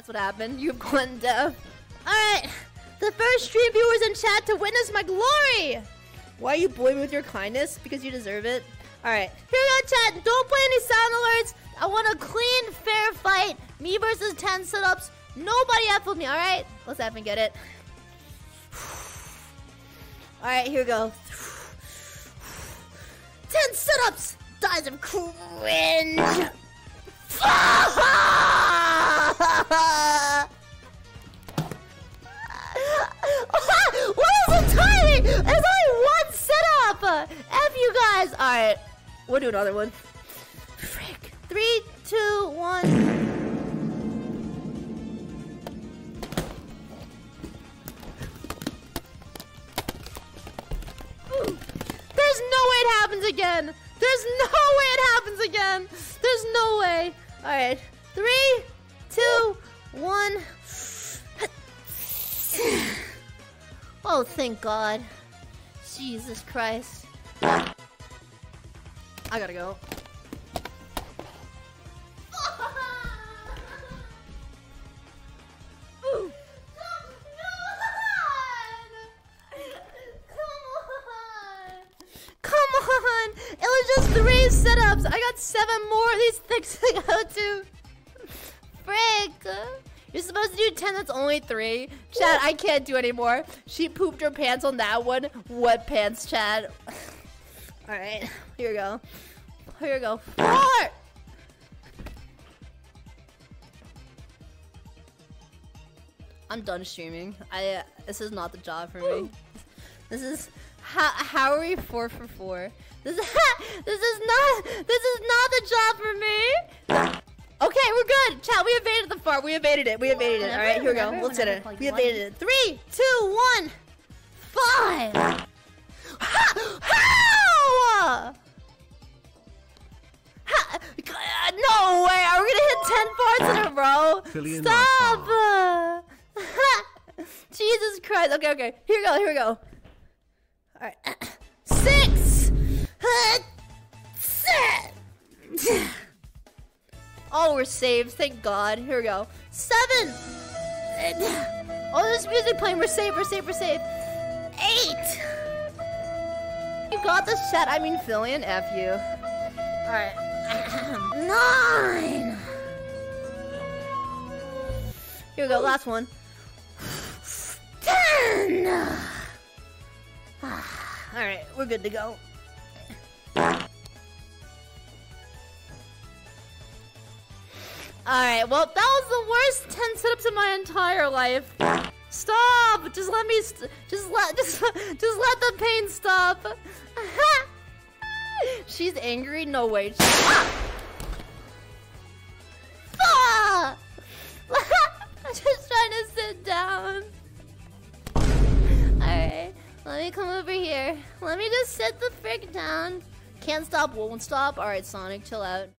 That's what happened. You've gone deaf. Alright. The first stream viewers in chat to witness my glory. Why are you bullying me with your kindness? Because you deserve it. Alright. Here we go, chat. Don't play any sound alerts. I want a clean, fair fight. Me versus 10 sit-ups. Nobody F with me, alright? Let's F and get it. Alright, here we go. 10 sit-ups! Dies of cringe! What is the timing? There's only one sit-up! F you guys! Alright, we'll do another one. Frick. 3, 2, 1. There's no way it happens again! There's no way it happens again! There's no way! Alright. 3, 2, 1. Oh, thank God. Jesus Christ. I gotta go. It was just 3 sit-ups. I got 7 more of these things to go to. Frick. You're supposed to do 10, that's only 3. Chad, I can't do anymore. She pooped her pants on that one. What pants, Chad? Alright, here we go. Here we go. 4! I'm done streaming. This is not the job for me. This is how are we 4 for 4? This is not the job for me. Okay, we're good. Chat, we evaded the fart. We evaded it. We evaded it. All right, here we go. Let's hit it. We evaded it. 3, 2, 1, 5. How? No way. Are we gonna hit 10 farts in a row? Filian, stop. Jesus Christ. Okay, okay. Here we go. Here we go. All right. 6. Oh, we're saved. Thank God. Here we go. 7. Oh, there's music playing. We're safe. We're safe. We're safe. 8. You got this, chat. I mean, Filian. F you. All right. 9. Here we go. Last one. 10. Alright, we're good to go. Alright, well, that was the worst 10 sit-ups in my entire life. Stop! Just let me, just let the pain stop. She's angry? No way. I'm just trying to sit down. Alright. Let me come over here. Let me just sit the frick down. Can't stop, won't stop. Alright, Sonic, chill out.